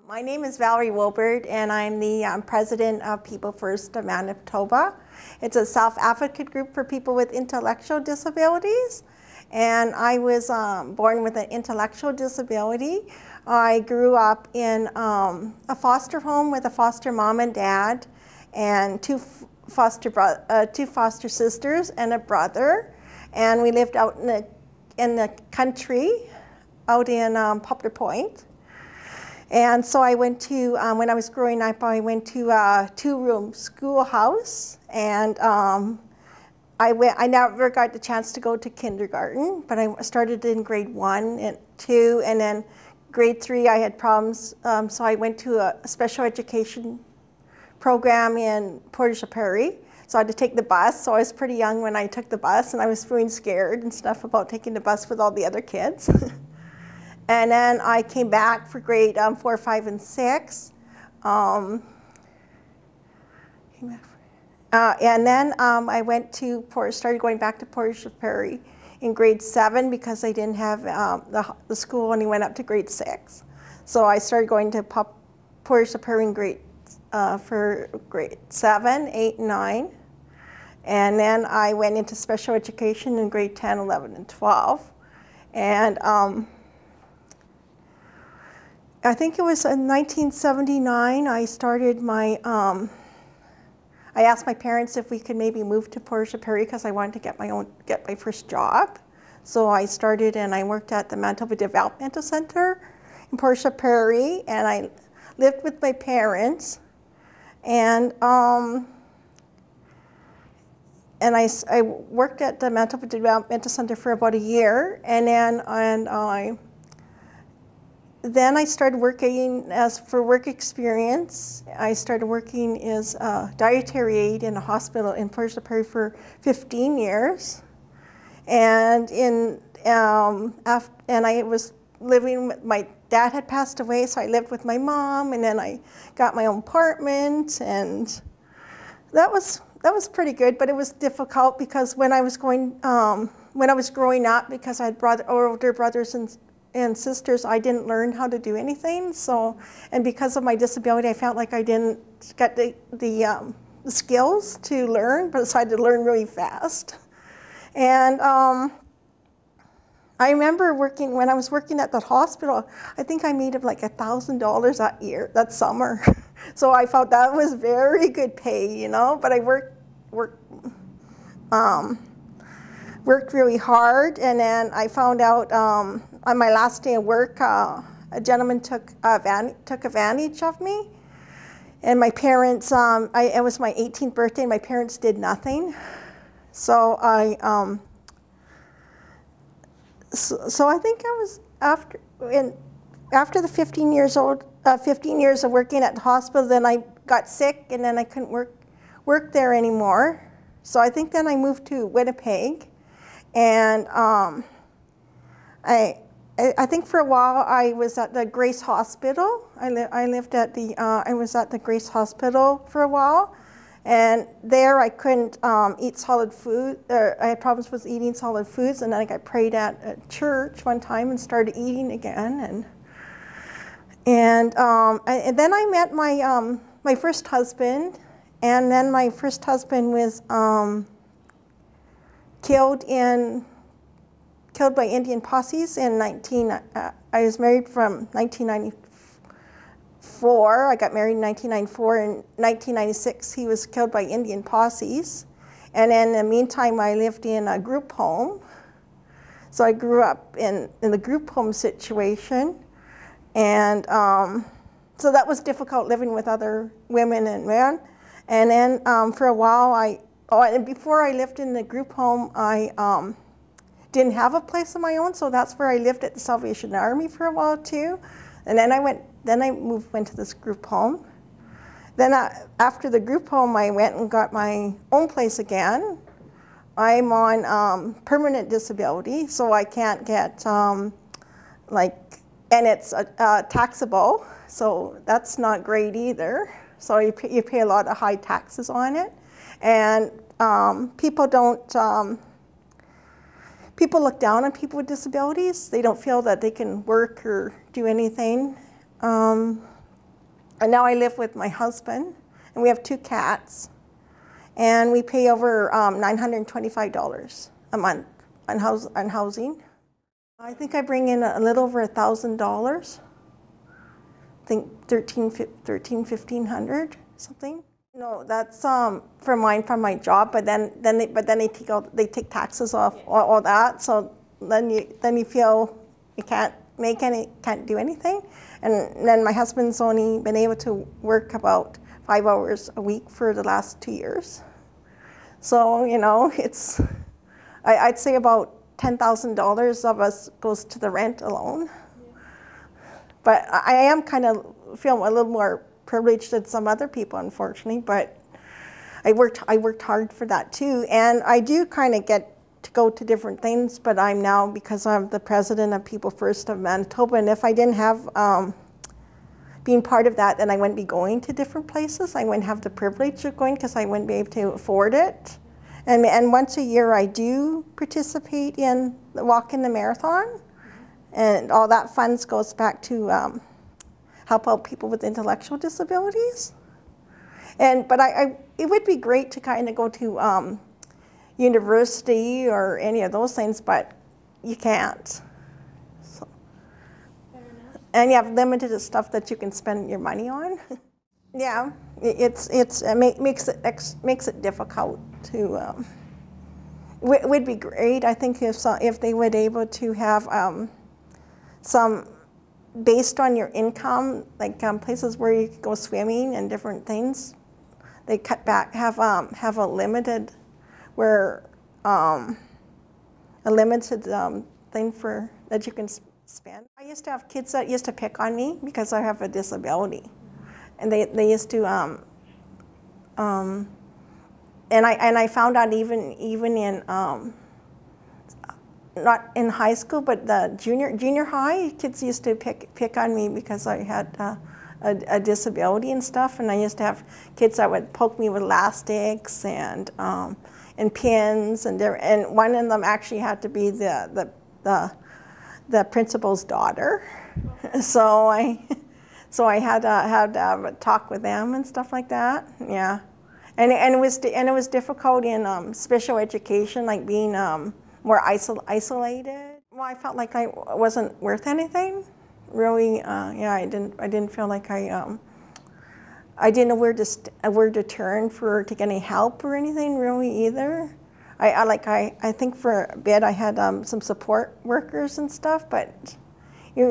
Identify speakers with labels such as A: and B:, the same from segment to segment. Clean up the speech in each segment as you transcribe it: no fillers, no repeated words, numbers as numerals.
A: My name is Valerie Wolbert, and I'm the president of People First of Manitoba. It's a self-advocate group for people with intellectual disabilities. And I was born with an intellectual disability. I grew up in a foster home with a foster mom and dad, and two foster sisters and a brother. And we lived out in the country, out in Poplar Point. And so I went to, when I was growing up, I went to a two-room schoolhouse, and I never got the chance to go to kindergarten, but I started in grade 1 and 2, and then grade 3 I had problems, so I went to a special education program in Portage Prairie. So I had to take the bus, so I was pretty young when I took the bus, and I was feeling scared and stuff about taking the bus with all the other kids. And then I came back for grade 4, 5, and 6. And then I went to started going back to Portage Prairie in grade 7 because I didn't have the school only went up to grade 6. So I started going to Portage Prairie in for grade 7, 8, and 9. And then I went into special education in grade 10, 11, and 12. And I think it was in 1979 I started my, I asked my parents if we could maybe move to Portage Prairie because I wanted to get my first job. So I started and I worked at the Manitoba Developmental Center in Portage Prairie, and I lived with my parents. And I worked at the Manitoba Developmental Center for about a year, and then I started working for work experience. I started working as a dietary aide in a hospital in Portage Prairie for 15 years. And I was living with, my dad had passed away, so I lived with my mom, and then I got my own apartment, and that was pretty good, but it was difficult because when I was growing up, because I had older brothers and sisters, I didn't learn how to do anything. So, and because of my disability, I felt like I didn't get the skills to learn, but so I had to learn really fast. And I remember when I was working at the hospital, I think I made like $1,000 that summer. So I felt that was very good pay, you know, but I worked really hard, and then I found out on my last day of work, a gentleman took advantage of me. And my parents, it was my 18th birthday, and my parents did nothing. So so I think I was after the 15 years of working at the hospital, then I got sick, and then I couldn't work there anymore. So I think then I moved to Winnipeg, and I think for a while I was at the Grace Hospital. I was at the Grace Hospital for a while, and there I couldn't eat solid food. I had problems with eating solid foods, and then I got prayed at a church one time and started eating again. And then I met my first husband, and then my first husband was killed by Indian posses in I was married from 1994. I got married in 1994. In 1996, he was killed by Indian posses. And in the meantime, I lived in a group home. So I grew up in the group home situation. And so that was difficult, living with other women and men. And then for a while, and before I lived in the group home, I didn't have a place of my own, so that's where I lived at the Salvation Army for a while too. And then I went to this group home. Then after the group home, I went and got my own place again. I'm on permanent disability, so I can't get and it's taxable, so that's not great either. So you pay a lot of high taxes on it, and people look down on people with disabilities. They don't feel that they can work or do anything. And now I live with my husband, and we have 2 cats, and we pay over $925 a month on housing. I think I bring in a little over $1,000. I think 1,500 something. No, that's from my job, but then they take taxes off all that, so then you feel you can't do anything. And then my husband's only been able to work about 5 hours a week for the last 2 years. So, you know, I'd say about $10,000 of us goes to the rent alone. But I am kind of feel a little more privileged than some other people, unfortunately, but I worked hard for that too. And I do kind of get to go to different things, but I'm now, because I'm the president of People First of Manitoba, and if I didn't have being part of that, then I wouldn't be going to different places. I wouldn't have the privilege of going because I wouldn't be able to afford it. And once a year I do participate in the Walk in the Marathon, and all that funds goes back to help out people with intellectual disabilities. But it would be great to kind of go to university or any of those things, but you can't. So. And you have limited stuff that you can spend your money on. Yeah, it makes it difficult to. It would be great, I think, if they would able to have some based on your income, like places where you could go swimming and different things. They cut back, have a limited, where a limited thing for that you can spend. I used to have kids that used to pick on me because I have a disability, and they used to and I found out even in not in high school, but the junior high, kids used to pick on me because I had a disability and stuff, and I used to have kids that would poke me with elastics and pins, and one of them actually had to be the principal's daughter, so I had to have a talk with them and stuff like that. Yeah, and it was difficult in special education, like being more isolated. Well, I felt like I wasn't worth anything. Really, yeah, I didn't feel like I didn't know where to turn to get any help or anything really either. I think for a bit I had some support workers and stuff, but it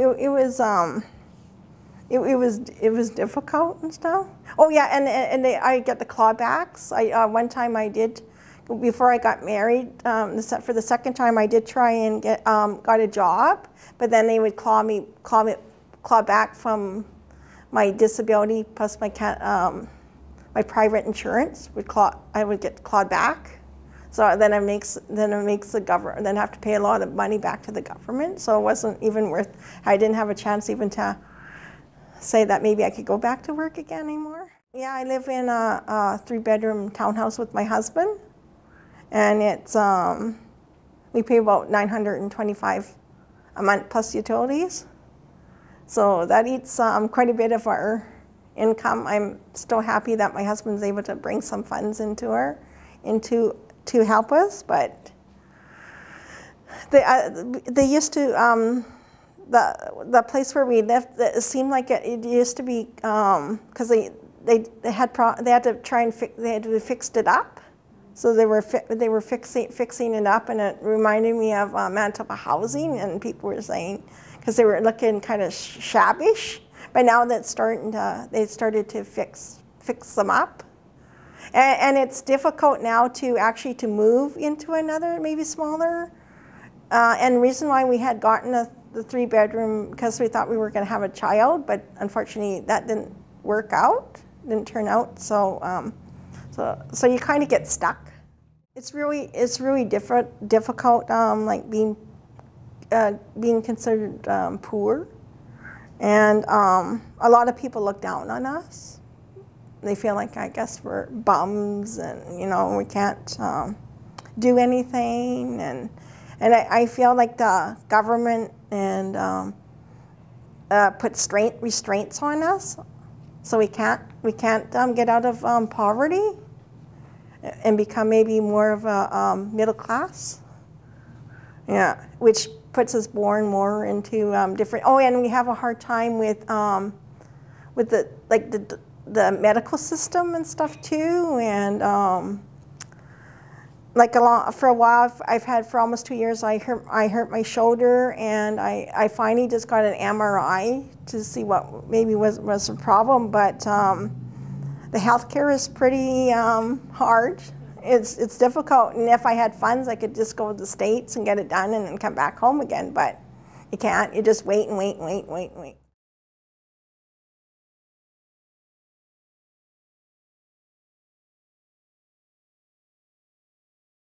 A: was difficult and stuff. Oh yeah, and I get the clawbacks. One time I did. Before I got married, for the second time, I did try and got a job, but then they would claw back from my disability plus my private insurance I would get clawed back. So then it makes the government then have to pay a lot of money back to the government. So it wasn't even worth. I didn't have a chance even to say that maybe I could go back to work again anymore. Yeah, I live in a 3-bedroom townhouse with my husband. And it's we pay about $925 a month plus utilities, so that eats quite a bit of our income. I'm still happy that my husband's able to bring some funds to help us, but they used to the place where we lived. It seemed like it used to be because they had to fix it up. So they were fixing it up, and it reminded me of Manitoba housing, and people were saying, because they were looking kind of shabbish, but now that's they started to fix them up, and it's difficult now to actually move into another maybe smaller, and the reason why we had gotten the 3-bedroom because we thought we were going to have a child, but unfortunately that didn't work out, didn't turn out, so you kind of get stuck. It's really difficult, like being considered poor, and a lot of people look down on us. They feel like, I guess, we're bums, and we can't do anything, and I feel like the government and put restraints on us. So we can't get out of poverty and become maybe more of a middle class. Yeah, which puts us more and more into different. Oh, and we have a hard time with the medical system and stuff too, and for a while, for almost 2 years, I hurt my shoulder, and I finally just got an MRI to see what maybe was the problem. But the healthcare is pretty hard. It's difficult, and if I had funds, I could just go to the States and get it done and then come back home again. But you can't. You just wait and wait and wait and wait and wait.